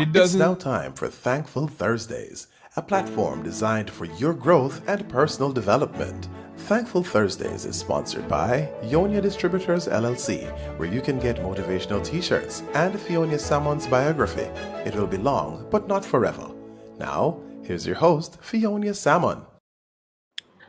It It's now doesn't. time for Thankful Thursdays, a platform designed for your growth and personal development. Thankful Thursdays is sponsored by Ionia Distributors LLC, where you can get motivational t shirts and Fionia Samon's biography. It will be long, but not forever. Now, here's your host, Fionia Samon.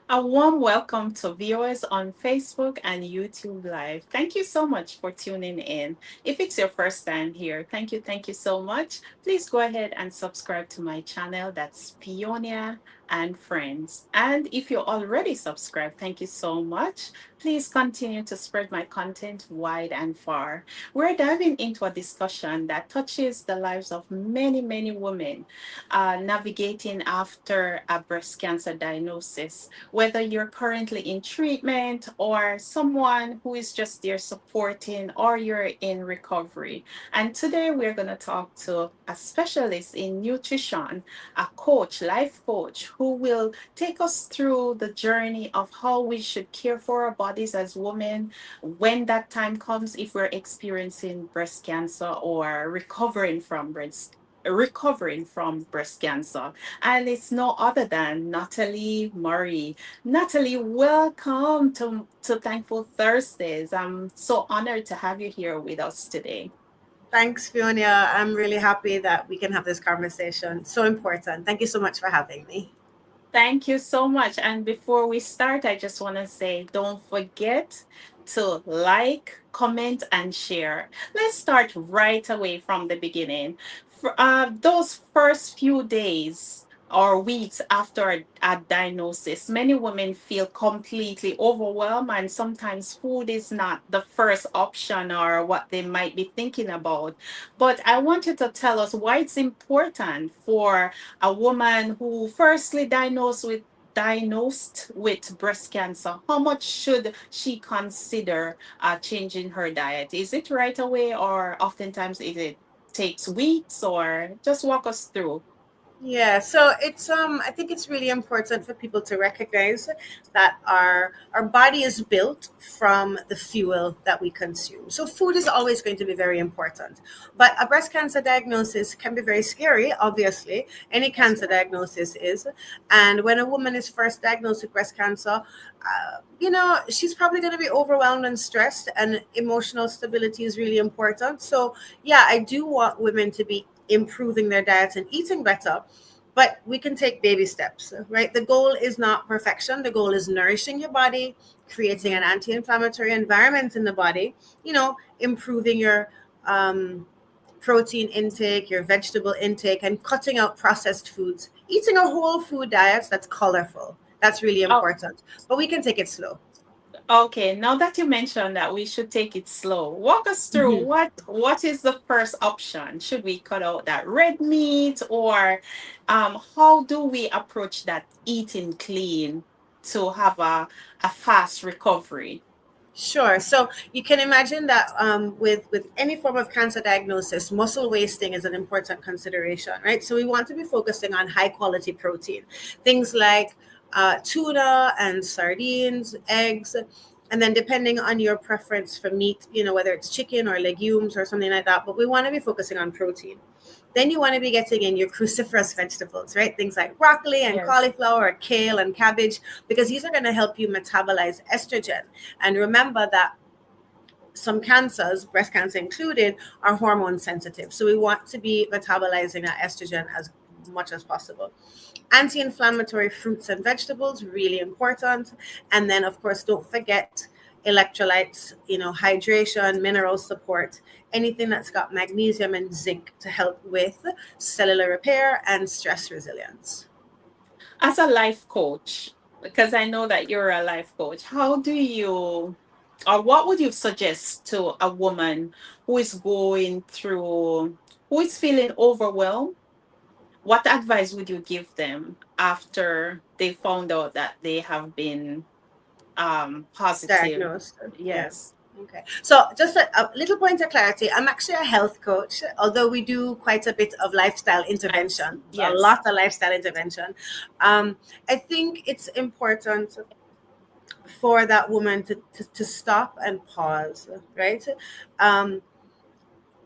A warm welcome to viewers on Facebook and YouTube Live. Thank you so much for tuning in. If it's your first time here, thank you so much. Please go ahead and subscribe to my channel. That's Peonia and Friends. And if you're already subscribed, thank you so much. Please continue to spread my content wide and far. We're diving into a discussion that touches the lives of many women navigating after a breast cancer diagnosis, whether you're currently in treatment or someone who is just there supporting or you're in recovery. And today we're going to talk to a specialist in nutrition, a coach, life coach, who will take us through the journey of how we should care for our bodies as women when that time comes, if we're experiencing breast cancer or recovering from breast cancer. And it's no other than Natalie Murray. Natalie, welcome to Thankful Thursdays. I'm so honored to have you here with us today. Thanks, Fiona. I'm really happy that we can have this conversation. So important. Thank you so much for having me. Thank you so much. And before we start, I just want to say don't forget to like, comment, and share. Let's start right away from the beginning. For those first few days or weeks after a diagnosis, many women feel completely overwhelmed, and sometimes food is not the first option or what they might be thinking about. But I want you to tell us why it's important for a woman who firstly diagnosed with breast cancer, how much should she consider changing her diet? Is it right away, or oftentimes it takes weeks, or just walk us through? Yeah, so it's I think it's really important for people to recognize that our body is built from the fuel that we consume. So food is always going to be very important. But a breast cancer diagnosis can be very scary, obviously. Any cancer diagnosis is. And when a woman is first diagnosed with breast cancer, she's probably going to be overwhelmed and stressed, and emotional stability is really important. So, yeah, I do want women to be improving their diets and eating better, but we can take baby steps, right? The goal is not perfection. The goal is nourishing your body, creating an anti-inflammatory environment in the body, improving your protein intake, your vegetable intake, and cutting out processed foods, eating a whole food diet that's colorful. That's really Oh, important, but we can take it slow. okay. Now that you mentioned that we should take it slow, walk us through what is the first option? Should we cut out that red meat, or how do we approach that eating clean to have a fast recovery? Sure. So you can imagine that with any form of cancer diagnosis, muscle wasting is an important consideration, right? So we want to be focusing on high quality protein, things like tuna and sardines, eggs, and then depending on your preference for meat, whether it's chicken or legumes or something like that. But we want to be focusing on protein. Then you want to be getting in your cruciferous vegetables, right? Things like broccoli and Yes. cauliflower, or kale and cabbage, because these are going to help you metabolize estrogen. And remember that some cancers, breast cancer included, are hormone sensitive. So we want to be metabolizing our estrogen as much as possible. Anti-inflammatory fruits and vegetables, really important. And then, of course, don't forget electrolytes, hydration, mineral support, anything that's got magnesium and zinc to help with cellular repair and stress resilience. As a life coach, because I know that you're a life coach, how do you, or what would you suggest to a woman who is going through, who is feeling overwhelmed? What advice would you give them after they found out that they have been positive? Diagnosed. Yeah. Yes. Okay. So just a little point of clarity. I'm actually a health coach, although we do quite a bit of lifestyle intervention, a Yes. lot of lifestyle intervention. I think it's important for that woman to stop and pause, right? Um,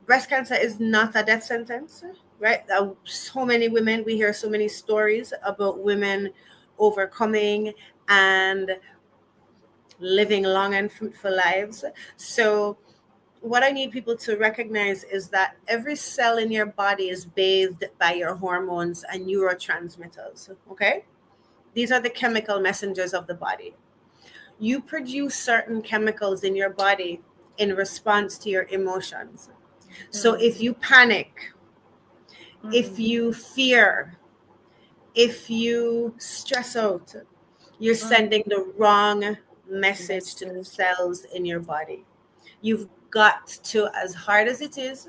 Breast cancer is not a death sentence. right? So many women, we hear so many stories about women overcoming and living long and fruitful lives. So what I need people to recognize is that every cell in your body is bathed by your hormones and neurotransmitters. Okay, these are the chemical messengers of the body. You produce certain chemicals in your body in response to your emotions. So if Mm, you panic, if mm, you fear, if you stress out, you're mm. sending the wrong message to the Message. cells in your body. You've got to, as hard as it is,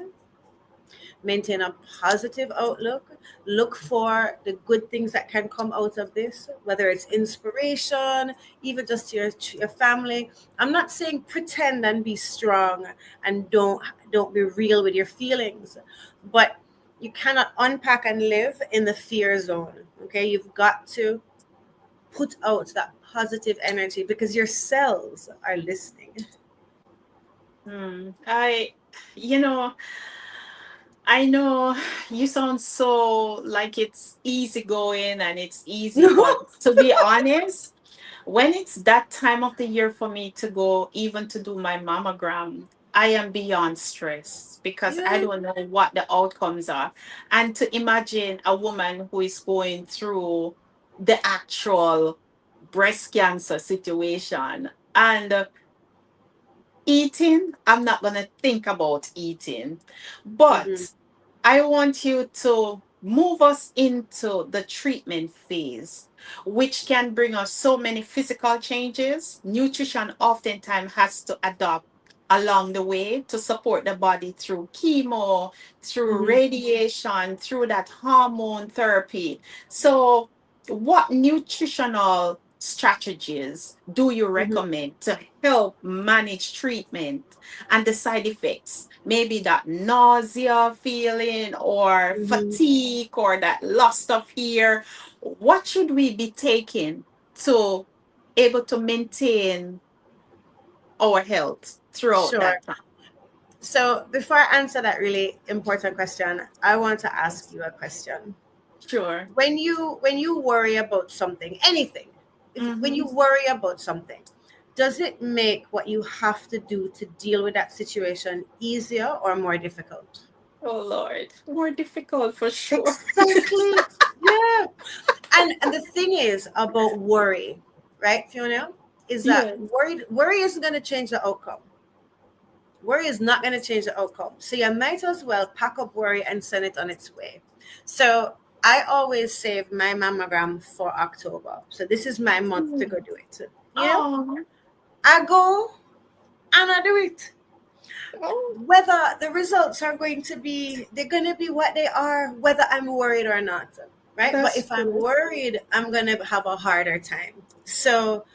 maintain a positive outlook. Look for the good things that can come out of this, whether it's inspiration, even just your family. I'm not saying pretend and be strong and don't be real with your feelings, but you cannot unpack and live in the fear zone. Okay, you've got to put out that positive energy because your cells are listening. You know, I know you sound so like it's easy going and it's easy, but No. to be honest, when it's that time of the year for me to go, even to do my mammogram, I am beyond stress because I Yeah. don't know what the outcomes are. And to imagine a woman who is going through the actual breast cancer situation and eating, I'm not going to think about eating. Mm-hmm. But I want you to move us into the treatment phase, which can bring us so many physical changes. Nutrition oftentimes has to adapt along the way to support the body through chemo, through Mm-hmm. radiation, through that hormone therapy. So, what nutritional strategies do you Mm-hmm. recommend to help manage treatment and the side effects? Maybe that nausea feeling or Mm-hmm. fatigue or that loss of hair. What should we be taking to able to maintain our health throughout Sure. that time? So before I answer that really important question, I want to ask you a question. Sure. When you worry about something, anything, if when Mm-hmm. you worry about something, does it make what you have to do to deal with that situation easier or more difficult? Oh Lord, more difficult for sure. Exactly. Yeah. And the thing is about worry, right, Fiona, is that Yes, worry isn't going to change the outcome. Worry is not going to change the outcome. So you might as well pack up worry and send it on its way. So I always save my mammogram for October. So this is my month to go do it. You know, oh, I go and I do it. oh, Whether the results are going to be, they're going to be what they are, whether I'm worried or not. Right. But that's if I'm true. worried, I'm going to have a harder time. So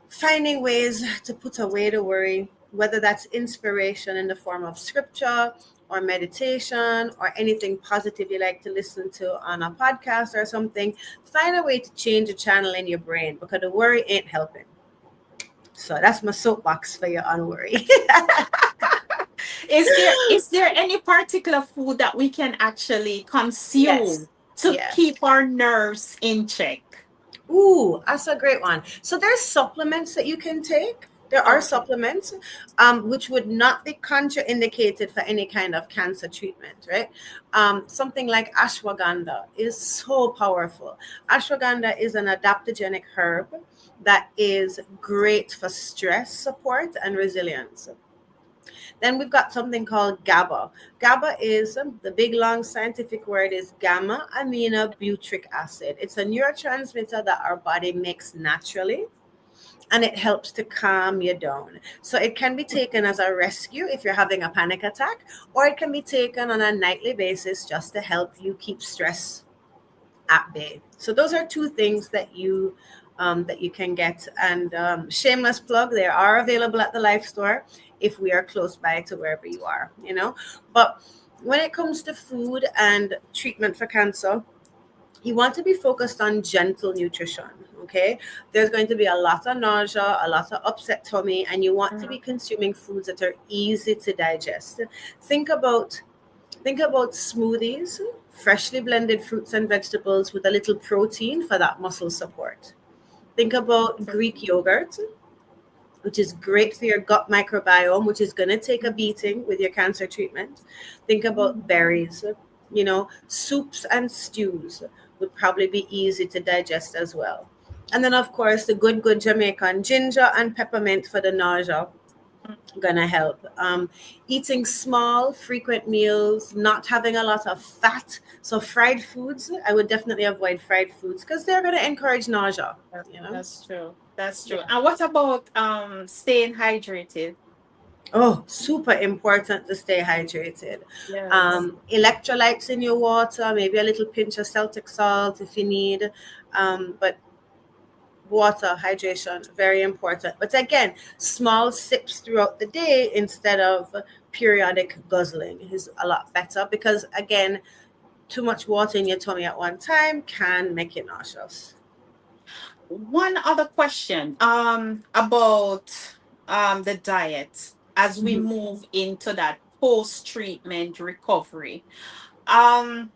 finding ways to put away the worry, whether that's inspiration in the form of scripture or meditation or anything positive you like to listen to on a podcast or something, find a way to change the channel in your brain because the worry ain't helping. So that's my soapbox for you on worry. Is there any particular food that we can actually Yes. consume to Yeah. keep our nerves in check? Ooh, that's a great one. So there's supplements that you can take. There are Okay. supplements which would not be contraindicated for any kind of cancer treatment, right? Something like ashwagandha is so powerful. Ashwagandha is an adaptogenic herb that is great for stress support and resilience. Then we've got something called GABA. GABA is the big long scientific word is gamma aminobutyric acid. It's a neurotransmitter that our body makes naturally and it helps to calm you down. So it can be taken as a rescue if you're having a panic attack, or it can be taken on a nightly basis just to help you keep stress at bay. So those are two things that you can get. And shameless plug, they are available at the Life Store if we are close by to wherever you are. But when it comes to food and treatment for cancer, you want to be focused on gentle nutrition. Okay, there's going to be a lot of nausea, a lot of upset tummy, and you want to be Mhm. consuming foods that are easy to digest. Think about Think about smoothies, freshly blended fruits and vegetables with a little protein for that muscle support. Think about Greek yogurt, which is great for your gut microbiome, which is going to take a beating with your cancer treatment. Think about berries, soups and stews would probably be easy to digest as well. And then, of course, the good Jamaican ginger and peppermint for the nausea gonna help. Eating small, frequent meals, not having a lot of fat. So fried foods, I would definitely avoid fried foods because they're gonna encourage nausea. That's true. That's true. Yeah. And what about staying hydrated? Oh, super important to stay hydrated. Yes. Electrolytes in your water, maybe a little pinch of Celtic salt if you need. But water, hydration, very important. But again, small sips throughout the day instead of periodic guzzling is a lot better because, again, too much water in your tummy at one time can make you nauseous. One other question about the diet as we Mhm. move into that post-treatment recovery. Um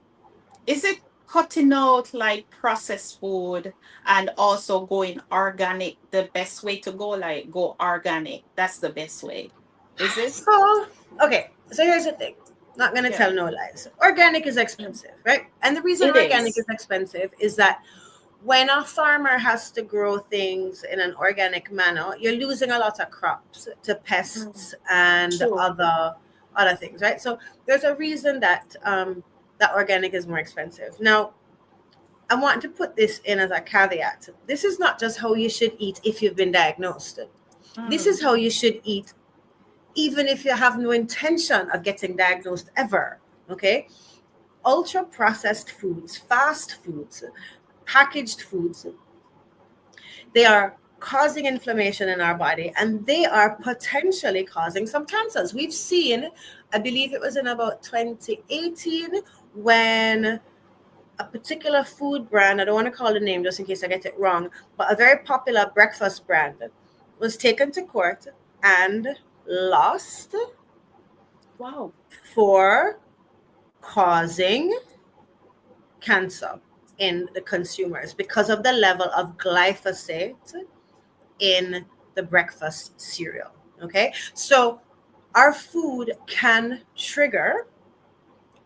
is it cutting out like processed food and also going organic the best way to go? Like go organic. That's the best way. Is it? So, okay, so here's the thing. Not going to Yeah. tell no lies. Organic is Mm. expensive, right? And the reason It organic is. is expensive is that when a farmer has to grow things in an organic manner, you're losing a lot of crops to Mm. pests and True. other things, right? So there's a reason that that organic is more expensive. Now, I want to put this in as a caveat. This is not just how you should eat if you've been diagnosed. This Mm. is how you should eat even if you have no intention of getting diagnosed ever. Okay? Ultra processed foods, fast foods, packaged foods, they are causing inflammation in our body and they are potentially causing some cancers. We've seen, I believe it was in about 2018, when a particular food brand, I don't want to call the name just in case I get it wrong, but a very popular breakfast brand was taken to court and lost Wow. for causing cancer in the consumers because of the level of glyphosate in the breakfast cereal. Okay, so our food can trigger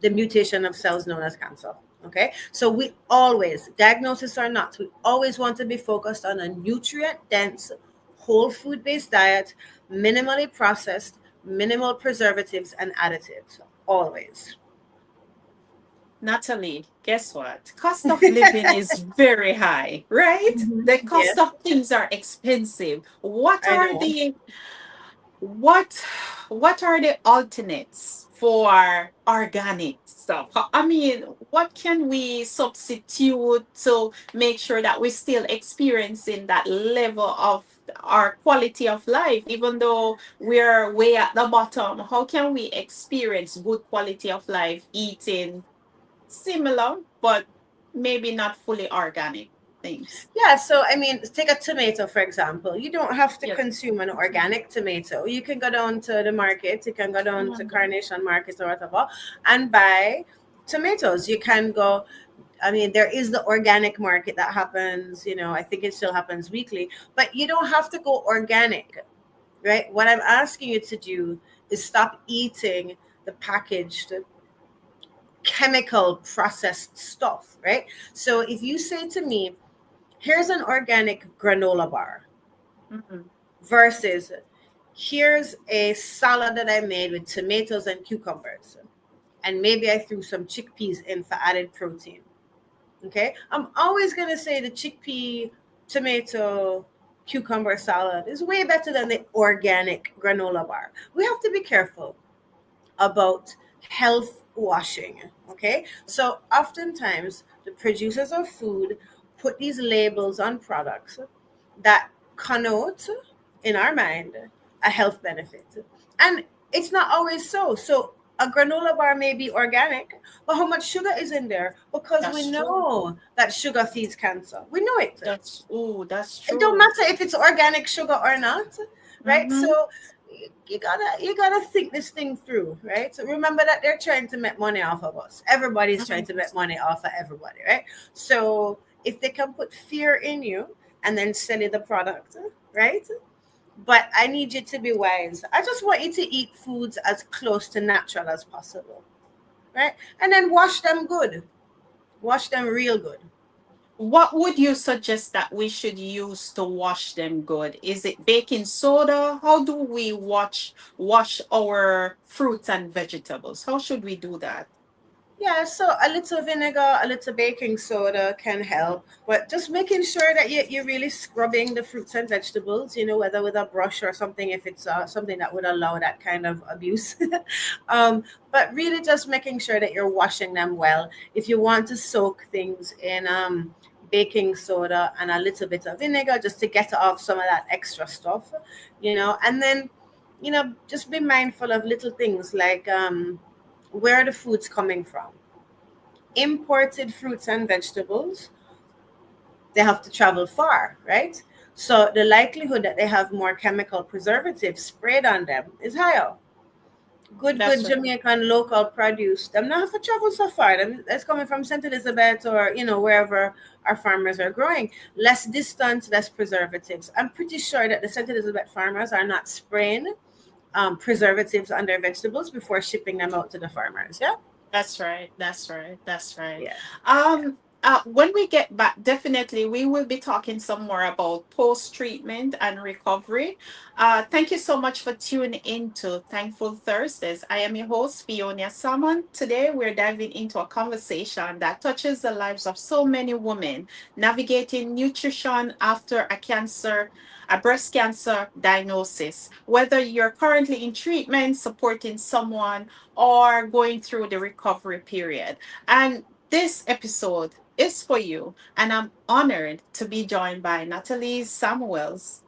the mutation of cells known as cancer. Okay, so we always, diagnosis or not, we always want to be focused on a nutrient dense, whole food based diet, minimally processed, minimal preservatives and additives. Always. Natalie, guess what? Cost of living is very high, right? Mhm. The cost Yes, of things are expensive. What I are know. the what what are the alternates for organic stuff? I mean, what can we substitute to make sure that we're still experiencing that level of our quality of life, even though we're way at the bottom? How can we experience good quality of life eating similar, but maybe not fully organic things? Yeah, so I mean, take a tomato for example. You don't have to Yeah. consume an organic tomato. You can go down to the market, you can go down to Mhm. Carnation Market or whatever and buy tomatoes. You can go, I mean, there is the organic market that happens, I think it still happens weekly, but you don't have to go organic, right? What I'm asking you to do is stop eating the packaged chemical processed stuff, right? So if you say to me, here's an organic granola bar Mhm. versus here's a salad that I made with tomatoes and cucumbers, and maybe I threw some chickpeas in for added protein. Okay, I'm always going to say the chickpea, tomato, cucumber salad is way better than the organic granola bar. We have to be careful about health washing. Okay, so oftentimes the producers of food put these labels on products that connote in our mind a health benefit, and it's not always so. So a granola bar may be organic, but how much sugar is in there? Because we That's true. know that sugar feeds cancer. We know it. That's It don't true. matter if it's organic sugar or not, right? Mm-hmm. So you gotta think this thing through, right? So remember that they're trying to make money off of us. Everybody's trying to make money off of everybody, right? So if they can put fear in you and then sell you the product, right? But I need you to be wise. I just want you to eat foods as close to natural as possible, right? And then wash them good. Wash them real good. What would you suggest that we should use to wash them good? Is it baking soda? How do we wash our fruits and vegetables? How should we do that? Yeah, so a little vinegar, a little baking soda can help, but just making sure that you're really scrubbing the fruits and vegetables, whether with a brush or something, if it's something that would allow that kind of abuse. But really just making sure that you're washing them well. If you want to soak things in baking soda and a little bit of vinegar just to get off some of that extra stuff, and then, just be mindful of little things like, where are the foods coming from? Imported fruits and vegetables, they have to travel far, right? So the likelihood that they have more chemical preservatives sprayed on them is higher. Good That's right. Jamaican local produce, them not have to travel so far. That's coming from St. Elizabeth or wherever our farmers are growing. Less distance, less preservatives. I'm pretty sure that the St. Elizabeth farmers are not spraying preservatives on their vegetables before shipping them out to the farmers. Yeah. That's right. That's right. That's right. Yeah. Yeah. When we get back, definitely we will be talking some more about post-treatment and recovery. Thank you so much for tuning in to Thankful Thursdays. I am your host, Fiona Salmon. Today we're diving into a conversation that touches the lives of so many women navigating nutrition after a breast cancer diagnosis. Whether you're currently in treatment, supporting someone, or going through the recovery period. And this episode is for you. And I'm honored to be joined by Natalie Samuels,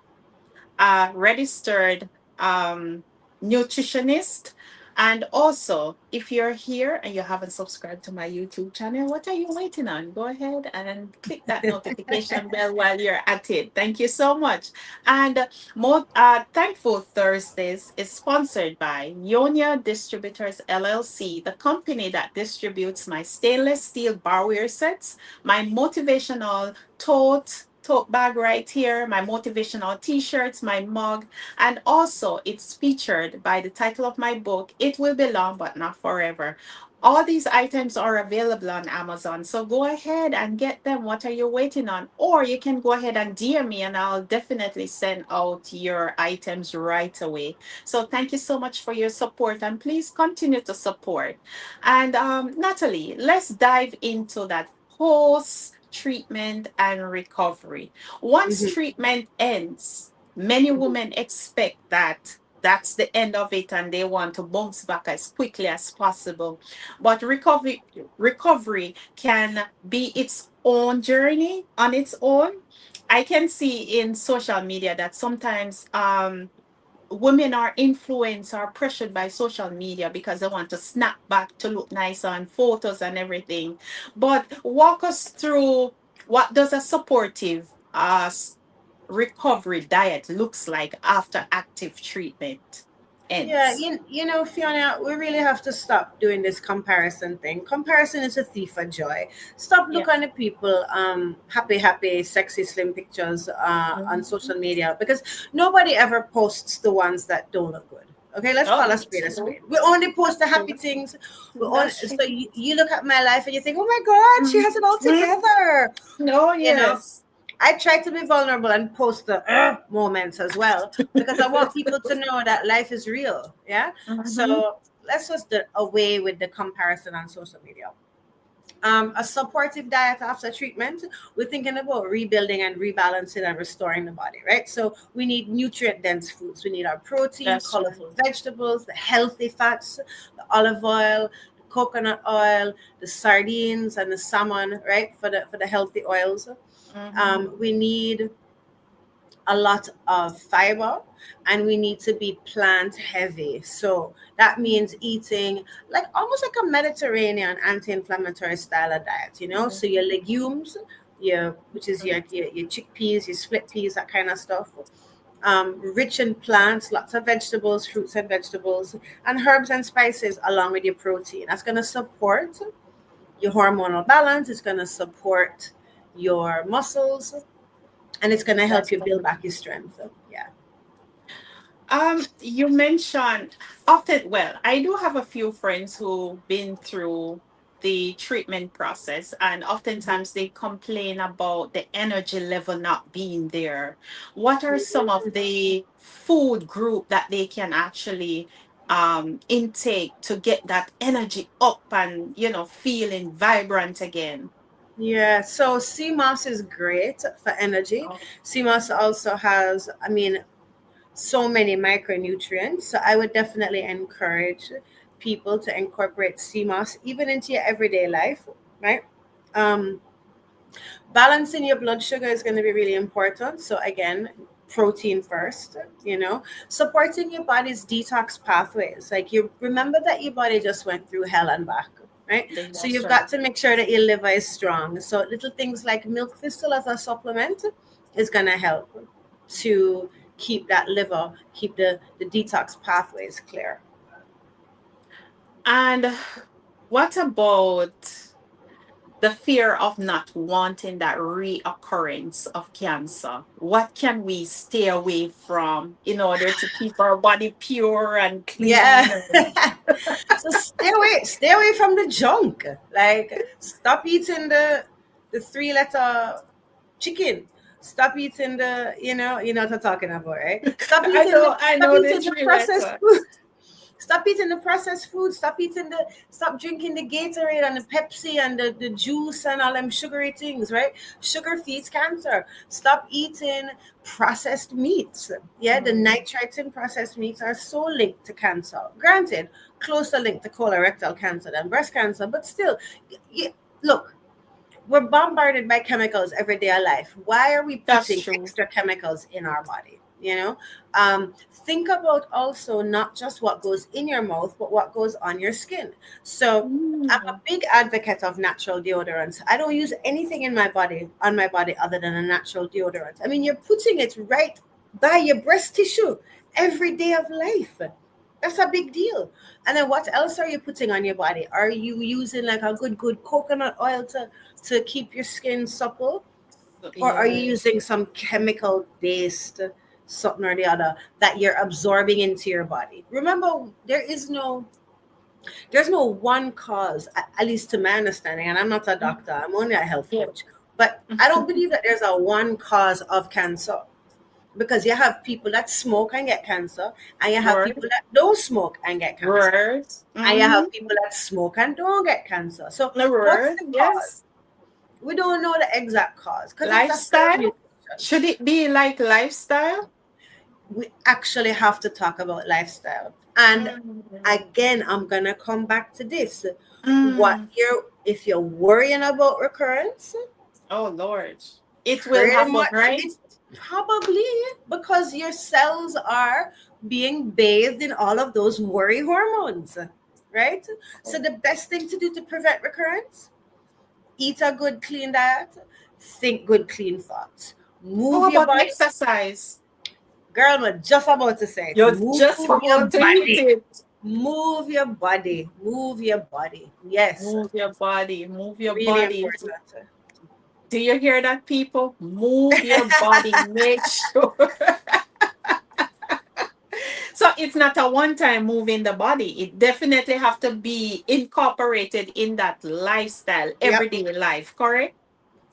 a registered nutritionist. And also, if you're here and you haven't subscribed to my YouTube channel, what are you waiting on? Go ahead and click that notification bell while you're at it. Thank you so much. And more Thankful Thursdays is sponsored by Yonia Distributors LLC, the company that distributes my stainless steel barware sets, my motivational tote bag right here, my motivational t-shirts, my mug, and also it's featured by the title of my book, It Will Be Long But Not Forever. All these items are available on Amazon. So go ahead and get them. What are you waiting on? Or you can go ahead and DM me and I'll definitely send out your items right away. So thank you so much for your support and please continue to support. And Natalie, let's dive into that post treatment and recovery. Once Mhm. treatment ends, many women expect that that's the end of it and they want to bounce back as quickly as possible. But recovery can be its own journey on its own. I can see in social media that sometimes women are influenced or pressured by social media because they want to snap back to look nice on photos and everything. But walk us through what does a supportive recovery diet looks like after active treatment Yeah, ends. Fiona, we really have to stop doing this comparison thing. Comparison is a thief of joy. Stop Yeah. looking at people happy, sexy, slim pictures on Mhm. social media because nobody ever posts the ones that don't look good. Okay, let's Oh, call a that's spade a true. spade. We only post the That's happy true. things. That's So true. you look at my life and you think, oh my God, she has it all Mhm. together. Oh, You know, yes. I try to be vulnerable and post the moments as well because I want people to know that life is real. Yeah. Mhm. So let's just do away with the comparison on social media. A supportive diet after treatment, we're thinking about rebuilding and rebalancing and restoring the body, right? So we need nutrient dense foods. We need our protein, That's right. colorful vegetables, the healthy fats, the olive oil, the coconut oil, the sardines and the salmon, right? For the healthy oils. Mhm. We need a lot of fiber and we need to be plant heavy. So that means eating like almost like a Mediterranean anti-inflammatory style of diet, So your legumes, which is your chickpeas, your split peas, that kind of stuff. rich in plants, lots of vegetables, fruits and vegetables, and herbs and spices along with your protein. That's going to support your hormonal balance. It's going to support your muscles, and it's going to help That's you build back your strength. So, yeah. You mentioned often, well, I do have a few friends who've been through the treatment process, and oftentimes they complain about the energy level not being there. What are some of the food group that they can actually intake to get that energy up and, feeling vibrant again? Yeah, so sea moss is great for energy. Oh, Sea moss also has, I mean, so many micronutrients. So I would definitely encourage people to incorporate sea moss even into your everyday life, right? Um, Balancing your blood sugar is going to be really important. So again, protein first, supporting your body's detox pathways. Like, you remember that your body just went through hell and back, right? So that's you've right. got to make sure that your liver is strong. So little things like milk thistle as a supplement is going to help to keep that liver, keep the detox pathways clear. And what about the fear of not wanting that reoccurrence of cancer? What can we stay away from in order to keep our body pure and Yeah. clean? And So stay away from the junk. Like, stop eating the 3 letter chicken. Stop eating you know what I'm talking about, right? Stop I eating the know, I stop know the eating the three processed letter. food. Stop eating the processed food. Stop drinking the Gatorade and the Pepsi and the juice and all them sugary things, right? Sugar feeds cancer. Stop eating processed meats. Yeah, the Mm, nitrites in processed meats are so linked to cancer. Granted, closer linked to colorectal cancer than breast cancer, but still, look, we're bombarded by chemicals every day of life. Why are we that's putting true. extra chemicals in our body? Think about also not just what goes in your mouth, but what goes on your skin. So I'm a Mm, big advocate of natural deodorants. I don't use anything in my body on my body other than a natural deodorant. I mean, you're putting it right by your breast tissue every day of life. That's a big deal. And then what else are you putting on your body? Are you using like a good coconut oil to keep your skin supple? Or are you yeah, using some chemical based something or the other that you're absorbing into your body? Remember, there's no one cause, at least to my understanding, and I'm not a doctor, I'm only a health yeah. coach. But I don't believe that there's a one cause of cancer, because you have people that smoke and get cancer, and you have Word, people that don't smoke and get cancer, word. and you Mm, have people that smoke and don't get cancer. So the what's word, the cause? yes. We don't know the exact cause because it's a Lifestyle? permutation. Should it be like lifestyle? We actually have to talk about lifestyle. And Mm, again, I'm gonna come back to this. What mm. you're If you're worrying about recurrence, Oh Lord. It will pretty happen, much right? it's probably because your cells are being bathed in all of those worry hormones, right? So the best thing to do to prevent recurrence: eat a good clean diet, think good clean thoughts, How move your about body. exercise? Girl, we're just about to say it. You're Move just your about to hit body. it. Move your body. Move your body. Yes. Move your body. Move your Really body. important. Do you hear that, people? Move your body. Make sure. So it's not a one-time move in the body. It definitely have to be incorporated in that lifestyle, Yep. everyday life, correct?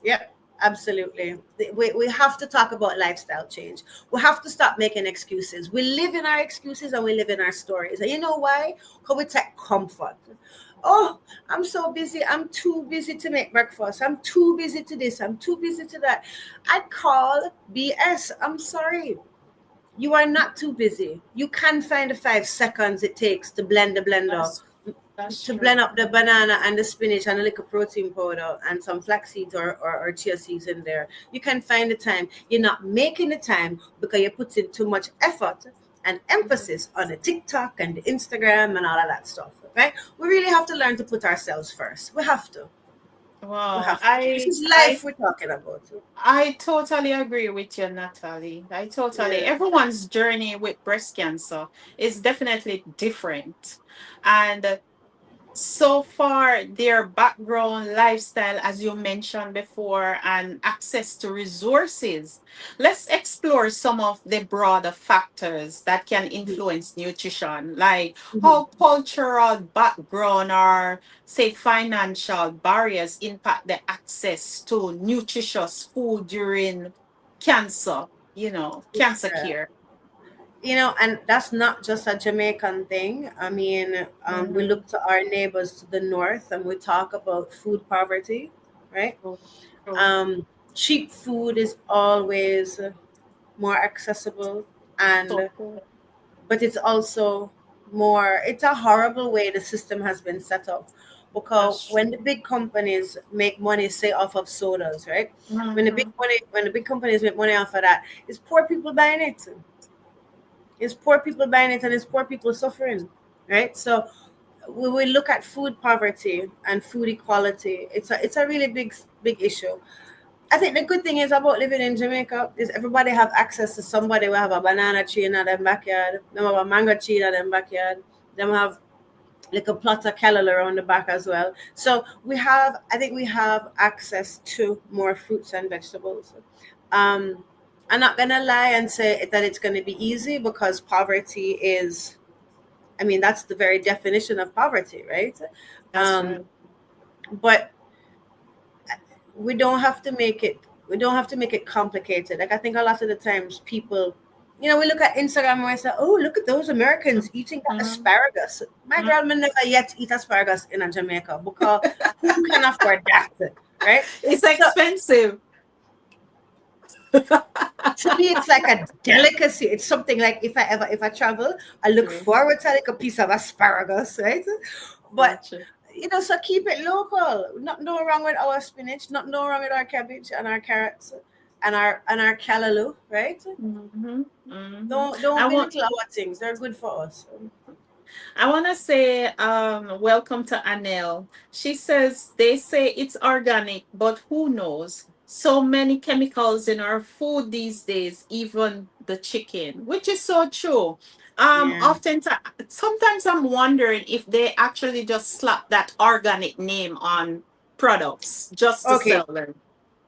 Yep. Absolutely. We have to talk about lifestyle change. We have to stop making excuses. We live in our excuses and we live in our stories. And you know why? Because we take comfort. Oh, I'm so busy. I'm too busy to make breakfast. I'm too busy to this. I'm too busy to that. I call BS. I'm sorry. You are not too busy. You can find the 5 seconds it takes to blend the blender, That's that's to blend true. up the banana and the spinach and a little protein powder and some flax seeds or chia seeds in there. You can find the time. You're not making the time because you're putting too much effort and emphasis on the TikTok and the Instagram and all of that stuff, right? We really have to learn to put ourselves first. We have to. We Wow, have to. This is life we're talking about. I totally agree with you, Natalie. I totally. Yeah. Everyone's journey with breast cancer is definitely different, and so far their background, lifestyle, as you mentioned before, and access to resources. Let's explore some of the broader factors that can influence nutrition, like Mhm. how cultural background or say financial barriers impact the access to nutritious food during cancer, cancer Yeah. care. And that's not just a Jamaican thing. I mean, we Mm-hmm. look to our neighbors to the north and we talk about food poverty, right? True. True. Um, Cheap food is always more accessible, So and true. but it's also more. It's a horrible way the system has been set up, because That's when the true. big companies make money, say off of sodas, right? Mm-hmm. When the big companies make money off of that, it's poor people buying it. It's poor people buying it, and it's poor people suffering, right? So we will look at food poverty and food equality. It's a really big issue. I think the good thing is about living in Jamaica is everybody have access to somebody. We have a banana tree in their backyard. Them have a mango tree in their backyard. Them have like a plot of kale around the back as well. So I think we have access to more fruits and vegetables. Um, I'm not gonna lie and say that it's gonna be easy, because poverty is, I mean, that's the very definition of poverty, right? That's Um, right. but we don't have to make it we don't have to make it complicated. Like, I think a lot of the times people, we look at Instagram and we say, oh, look at those Americans eating that Mhm. asparagus. My Mhm. girl may never yet eat asparagus in a Jamaica, because who can afford that, right? It's So expensive. to me it's like a delicacy. It's something like, if I travel, I look True. forward to like a piece of asparagus, right? But Gotcha. so keep it local. Not no wrong with our spinach, not no wrong with our cabbage and our carrots and our callaloo, right? Mm-hmm. Mm-hmm. Don't I want belittle our things. They're good for us. I want to say welcome to Anel. She says they say it's organic, but who knows? So many chemicals in our food these days, even the chicken, which is so true. Yeah. Sometimes I'm wondering if they actually just slap that organic name on products just to Okay. sell them.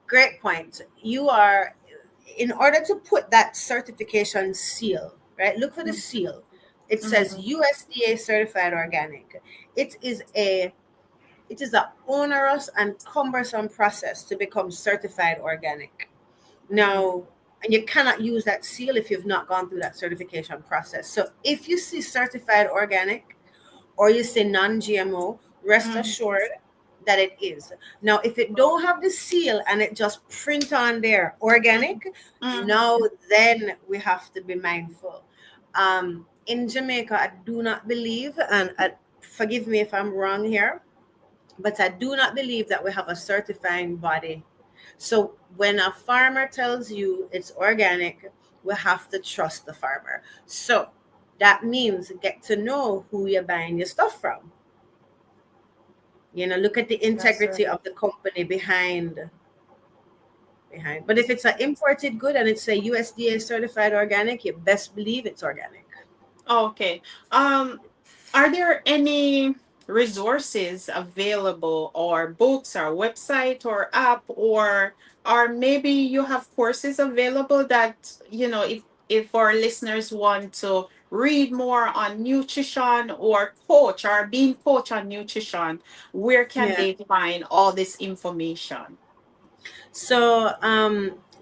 Great point. In order to put that certification seal, right? Look for the seal. It says Mm-hmm. USDA certified organic. It is a it is a onerous and cumbersome process to become certified organic. Mm-hmm. Now, and you cannot use that seal if you've not gone through that certification process. So if you see certified organic or you say non-GMO, rest assured that it is. Now, if it don't have the seal and it just print on there organic, Mm-hmm. now then we have to be mindful. In Jamaica, I do not believe, and forgive me if I'm wrong here, but I do not believe that we have a certifying body. So when a farmer tells you it's organic, we have to trust the farmer. So that means get to know who you're buying your stuff from. Look at the That's integrity right. of the company behind. But if it's an imported good and it's a USDA certified organic, you best believe it's organic. Okay. Um, Are there any resources available, or books or website or app, or maybe you have courses available that, if our listeners want to read more on nutrition or coach or being coach on nutrition, where can Yeah. they find all this information? So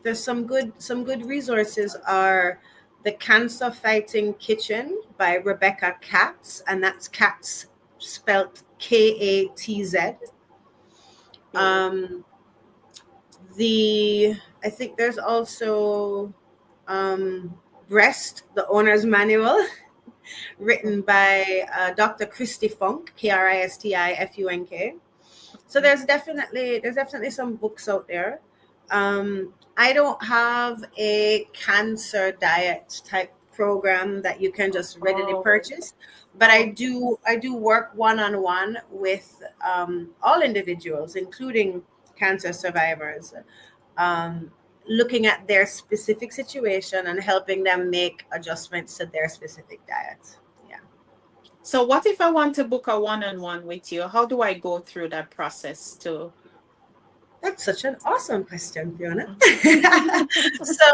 there's some good resources are the Cancer Fighting Kitchen by Rebecca Katz, and that's Katz spelt Katz. Okay. Um, the I think there's also Breast, the owner's manual, written by Dr. Christy Funk, KRISTIFUNK. So there's definitely some books out there. I don't have a cancer diet type program that you can just readily Oh, purchase. But oh, I do work one on one with all individuals, including cancer survivors, um, looking at their specific situation and helping them make adjustments to their specific diet. Yeah. so what if I want to book a one-on-one with you? How do I go through that process too? That's such an awesome question, Fiona. Mhm. So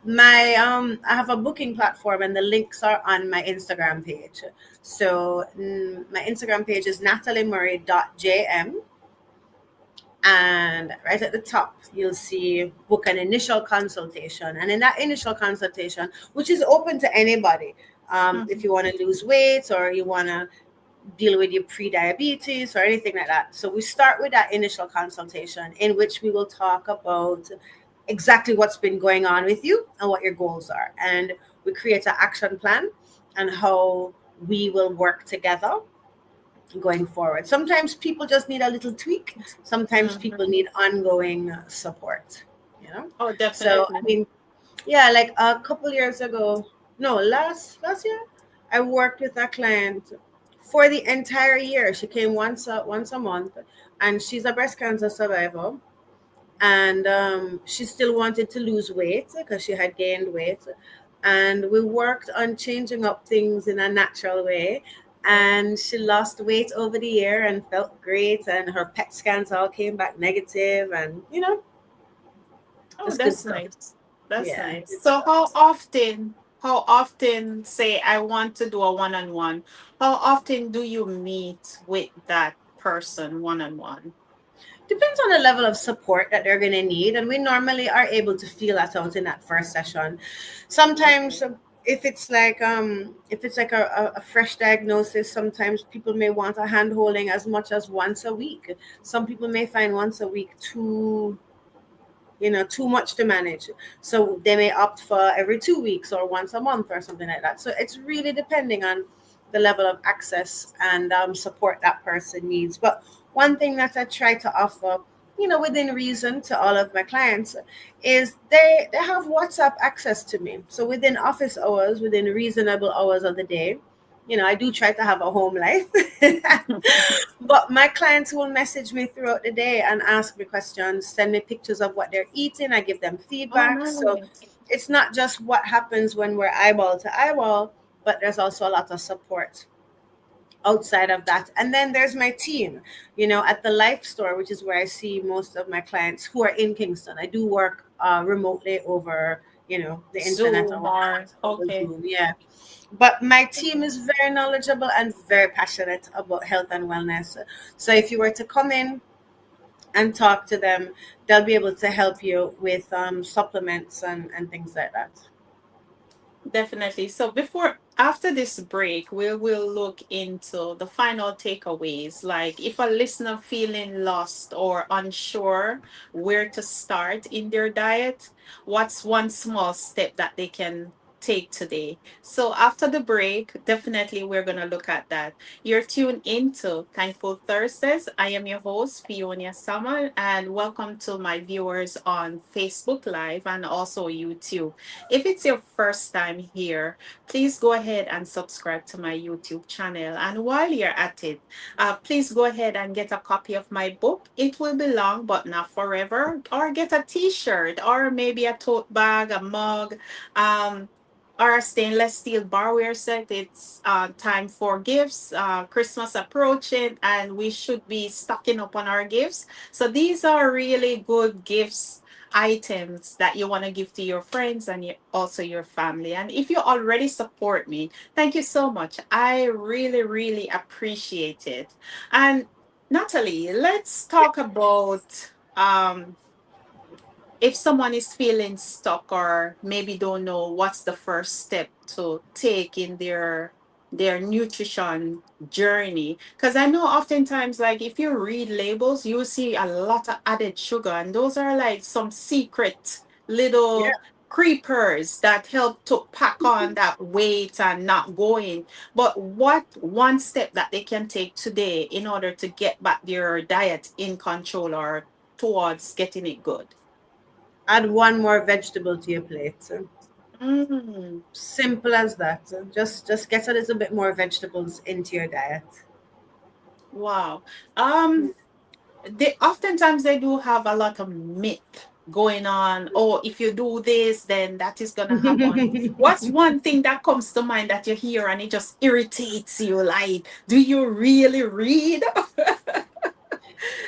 my I have a booking platform and the links are on my Instagram page. So my Instagram page is nataliemurray.jm, and right at the top you'll see book an initial consultation, and in that initial consultation, which is open to anybody, if Mhm. you want to lose weight or you want to deal with your pre-diabetes or anything like that. So we start with that initial consultation in which we will talk about exactly what's been going on with you and what your goals are. And we create an action plan and how we will work together going forward. Sometimes people just need a little tweak. Sometimes people Mhm. need ongoing support, you know? Oh, So, I definitely. mean, yeah, like a couple years ago, no, last year, I worked with a client for the entire year. She came once a month, and she's a breast cancer survivor, and she still wanted to lose weight because she had gained weight, and we worked on changing up things in a natural way. And she lost weight over the year and felt great, and her PET scans all came back negative, and Oh, just good that's stuff. nice. That's Yeah, nice. good So stuff. how often, say I want to do a one-on-one, how often do you meet with that person one-on-one? Depends on the level of support that they're going to need, and we normally are able to feel that out in that first session. Sometimes if it's like a fresh diagnosis, sometimes people may want a hand holding as much as once a week. Some people may find once a week too much to manage, so they may opt for every 2 weeks or once a month or something like that. So it's really depending on the level of access and support that person needs. But one thing that I try to offer, within reason, to all of my clients is they have WhatsApp access to me. So within office hours, within reasonable hours of the day, I do try to have a home life. But my clients will message me throughout the day and ask me questions, send me pictures of what they're eating. I give them Oh, feedback. So nice. it's not just what happens when we're eyeball to eyeball, but there's also a lot of support outside of that. And then there's my team, at the Life Store, which is where I see most of my clients who are in Kingston. I do work remotely over, the internet and Zoom or whatnot, over okay. Zoom. Yeah. But my team is very knowledgeable and very passionate about health and wellness. So if you were to come in and talk to them, they'll be able to help you with supplements and things like that. Definitely. So after this break, we will look into the final takeaways. Like if a listener feeling lost or unsure where to start in their diet, what's one small step that they can take today? So after the break, definitely we're going to look at that. You're tuned into Thankful Thursdays. I am your host, Fiona Summer, and welcome to my viewers on Facebook Live and also YouTube. If it's your first time here, please go ahead and subscribe to my YouTube channel. And while you're at it, please go ahead and get a copy of my book. It will be long, but not forever. Or get a t-shirt or maybe a tote bag, a mug, um, or a stainless steel barware set. It's time for gifts, Christmas approaching, and we should be stocking up on our gifts. So these are really good gifts items that you want to give to your friends and also your family. And if you already support me, thank you so much. I really, really appreciate it. And Natalie, let's talk about if someone is feeling stuck or maybe don't know what's the first step to take in their nutrition journey, because I know oftentimes, like if you read labels, you will see a lot of added sugar, and those are like some secret Yeah. little creepers that help to pack on that weight and not going. But what one step that they can take today in order to get back their diet in control or towards getting it good? Add one more vegetable to your plate. So. Mm, Simple as that. Just get a little bit more vegetables into your diet. wow. Um, they oftentimes they do have a lot of myth going on. Oh, if you do this, then that is gonna happen. What's one thing that comes to mind that you hear and it just irritates you? Like, do you really read?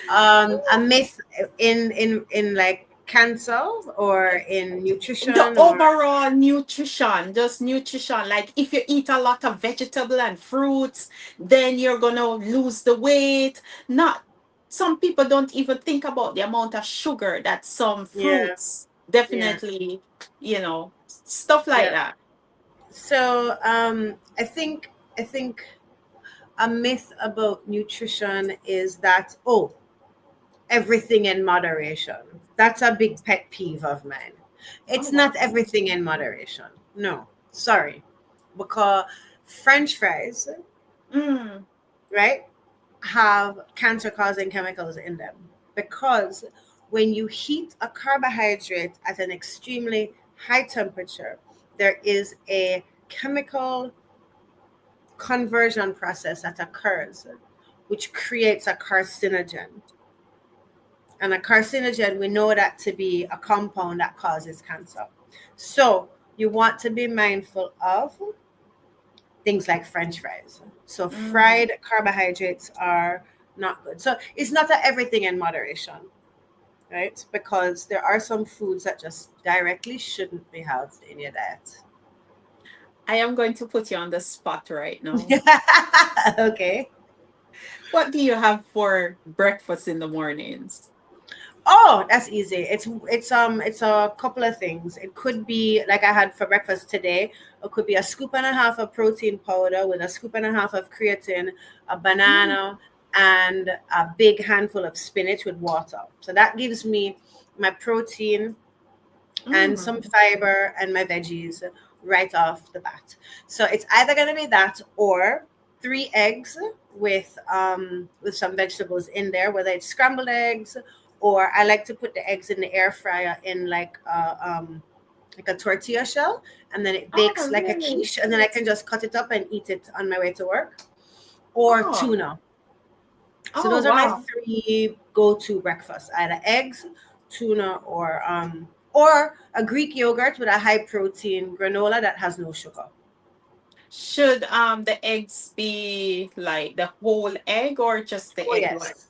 A myth in like cancer or in The nutrition or overall nutrition, just nutrition. Like if you eat a lot of vegetable and fruits, then you're gonna lose the weight. Not some people don't even think about the amount of sugar that some yeah, fruits yeah, definitely, stuff like yeah. that. So I think a myth about nutrition is that, oh, everything in moderation. That's a big pet peeve of mine. Oh It's wow. not everything in moderation. No, sorry. Because French fries, Mm. right, have cancer causing chemicals in them. Because when you heat a carbohydrate at an extremely high temperature, there is a chemical conversion process that occurs, which creates a carcinogen. And a carcinogen, we know that to be a compound that causes cancer. So you want to be mindful of things like French fries. So Mm. fried carbohydrates are not good. So it's not that everything in moderation, right? Because there are some foods that just directly shouldn't be had in your diet. I am going to put you on the spot right now. Okay. What do you have for breakfast in the mornings? Oh, that's easy. It's a couple of things. It could be like I had for breakfast today. It could be a scoop and a half of protein powder with a scoop and a half of creatine, a Mm. banana, and a big handful of spinach with water. So that gives me my protein and some Mm. fiber and my veggies right off the bat. So it's either going to be that or 3 eggs with some vegetables in there, whether it's scrambled eggs or I like to put the eggs in the air fryer in like a tortilla shell, and then it Oh, bakes like a really? quiche, and then I can just cut it up and eat it on my way to work. Or Oh, tuna. So oh, those are my wow. three go-to breakfasts: either eggs, tuna, or a Greek yogurt with a high protein granola that has no sugar. Should the eggs be like the whole egg or just the Oh egg white? yes.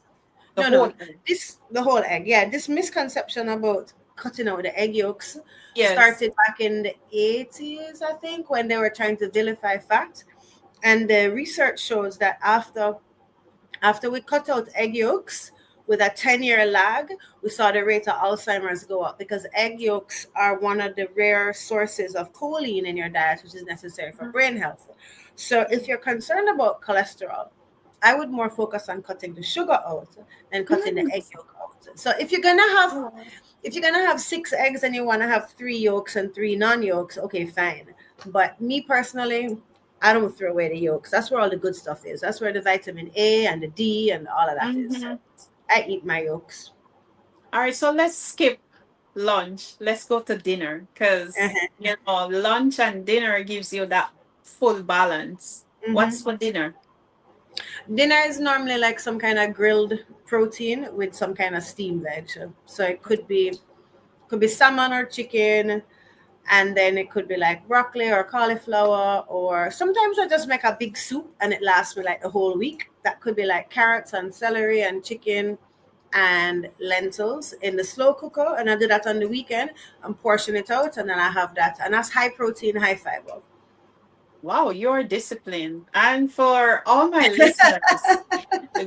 The No, whole no. egg. This the whole egg. Yeah, this misconception about cutting out the egg yolks Yes. started back in the 80s, I think, when they were trying to vilify fat. And the research shows that after we cut out egg yolks with a 10-year lag, we saw the rate of Alzheimer's go up because egg yolks are one of the rare sources of choline in your diet, which is necessary for brain health. So if you're concerned about cholesterol, I would more focus on cutting the sugar out than cutting the Mm. egg yolk out. So Oh, if you're gonna have 6 eggs and you want to have 3 yolks and 3 non-yolks, okay, fine. But me personally, I don't throw away the yolks. That's where all the good stuff is. That's where the vitamin A and the D and all of that is. So mhm. I eat my yolks. All right, so let's skip lunch. Let's go to dinner because, Uh-huh. lunch and dinner gives you that full balance. What's Hmm. for dinner? Dinner is normally like some kind of grilled protein with some kind of steamed veg. So it could be salmon or chicken, and then it could be like broccoli or cauliflower, or sometimes I just make a big soup and it lasts me like the whole week. That could be like carrots and celery and chicken and lentils in the slow cooker, and I do that on the weekend and portion it out, and then I have that, and that's high protein, high fiber. Wow, you're disciplined. And for all my listeners,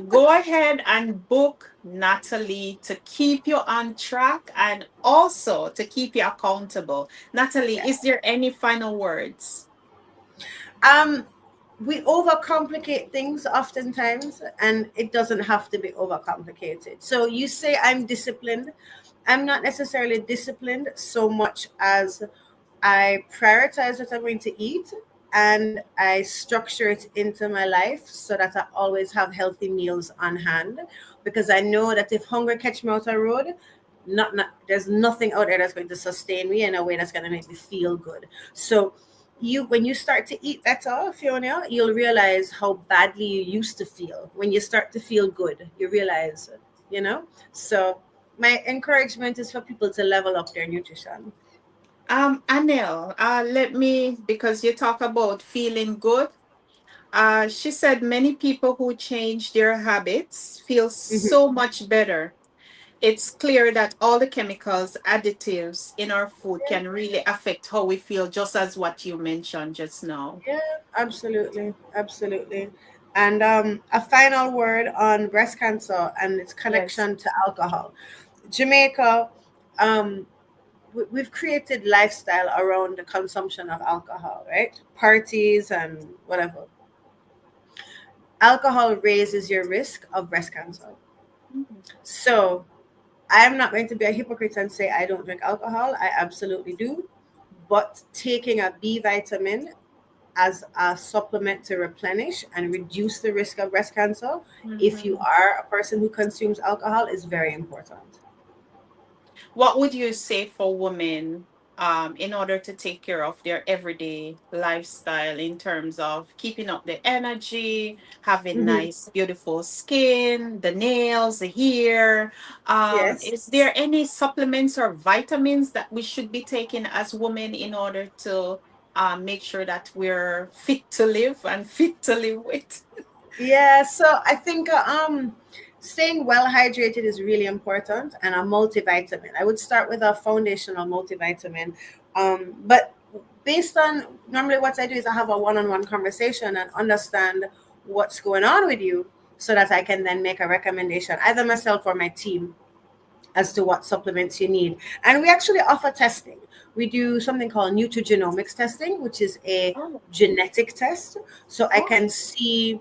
go ahead and book Natalie to keep you on track and also to keep you accountable. Natalie, Yeah. is there any final words? um we overcomplicate things oftentimes, and it doesn't have to be overcomplicated. So you say I'm disciplined. I'm not necessarily disciplined so much as I prioritize what I'm going to eat, and I structure it into my life so that I always have healthy meals on hand, because I know that if hunger catch me out a road, There's nothing out there that's going to sustain me in a way that's going to make me feel good. So when you start to eat better, Fiona, you'll realize how badly you used to feel. When you start to feel good, you realize, you know. So my encouragement is for people to level up their nutrition. Anel, let me, because you talk about feeling good. She said many people who change their habits feel Mhm. so much better. It's clear that all the chemicals, additives in our food can really affect how we feel, just as what you mentioned just now. Yeah, absolutely, absolutely. And a final word on breast cancer and its Yes. connection to alcohol. Jamaica, um, we've created lifestyle around the consumption of alcohol, right? Parties and whatever. Alcohol raises your risk of breast cancer. Mhm. So I'm not going to be a hypocrite and say I don't drink alcohol. I absolutely do. But taking a B vitamin as a supplement to replenish and reduce the risk of breast cancer, if you Mhm. are a person who consumes alcohol, is very important. What would you say for women in order to take care of their everyday lifestyle in terms of keeping up the energy, having Hmm. nice, beautiful skin, the nails, the hair? Yes. Is there any supplements or vitamins that we should be taking as women in order to make sure that we're fit to live and fit to live with? Yeah, so I think staying well hydrated is really important, and a multivitamin. I would start with a foundational multivitamin. But based on normally what I do is I have a one-on-one conversation and understand what's going on with you so that I can then make a recommendation, either myself or my team, as to what supplements you need. And we actually offer testing. We do something called nutrigenomics testing, which is a Oh, genetic test. So I oh, can see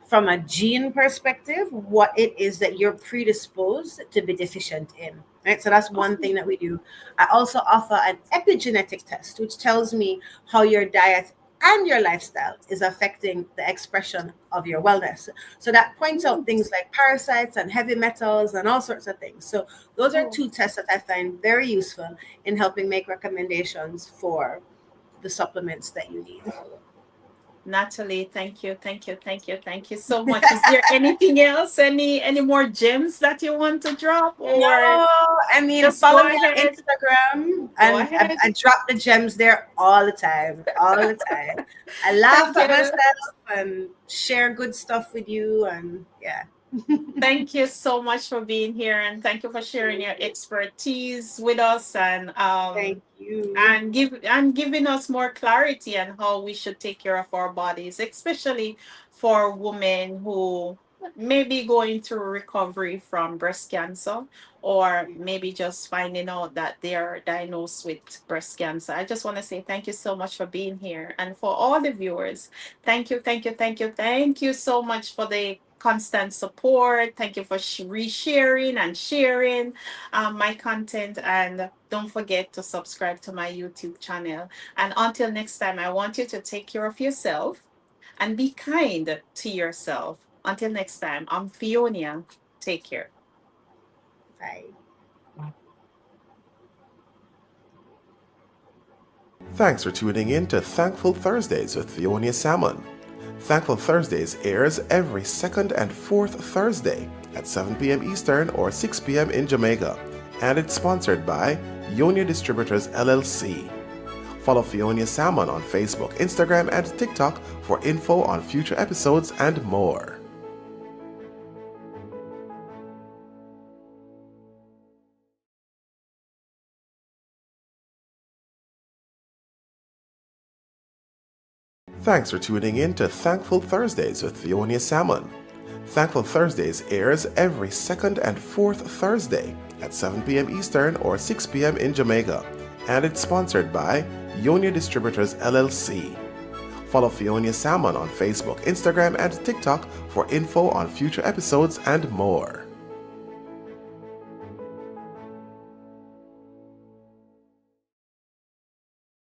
from a gene perspective what it is that you're predisposed to be deficient in. Right. So that's one oh. thing that we do. I also offer an epigenetic test, which tells me how your diet and your lifestyle is affecting the expression of your wellness. So that points out things like parasites and heavy metals and all sorts of things. So those are Oh. two tests that I find very useful in helping make recommendations for the supplements that you need. Natalie, thank you, thank you, thank you, thank you so much. Is there anything else? Any more gems that you want to drop, or No, I mean, just follow go me on ahead? Instagram, Go and ahead. I drop the gems there all the time, all the time. I laugh Thank at you. myself and share good stuff with you, and yeah. Thank you so much for being here, and thank you for sharing your expertise with us, Thank you. and giving us more clarity on how we should take care of our bodies, especially for women who may be going through recovery from breast cancer, or maybe just finding out that they are diagnosed with breast cancer. I just want to say thank you so much for being here, and for all the viewers, thank you, thank you, thank you, thank you so much for the constant support. Thank you for resharing and sharing my content. And don't forget to subscribe to my YouTube channel. And until next time, I want you to take care of yourself and be kind to yourself. Until next time, I'm Fiona. Take care. Bye. Thanks for tuning in to Thankful Thursdays with Fionia Salmon. Thankful Thursdays airs every second and fourth Thursday at 7 p.m. Eastern or 6 p.m. in Jamaica, and it's sponsored by Ionia Distributors LLC. Follow Fionia Salmon on Facebook, Instagram, and TikTok for info on future episodes and more. Thanks for tuning in to Thankful Thursdays with Fionia Salmon. Thankful Thursdays airs every second and fourth Thursday at 7 p.m. Eastern or 6 p.m. in Jamaica, and it's sponsored by Ionia Distributors LLC. Follow Fionia Salmon on Facebook, Instagram, and TikTok for info on future episodes and more.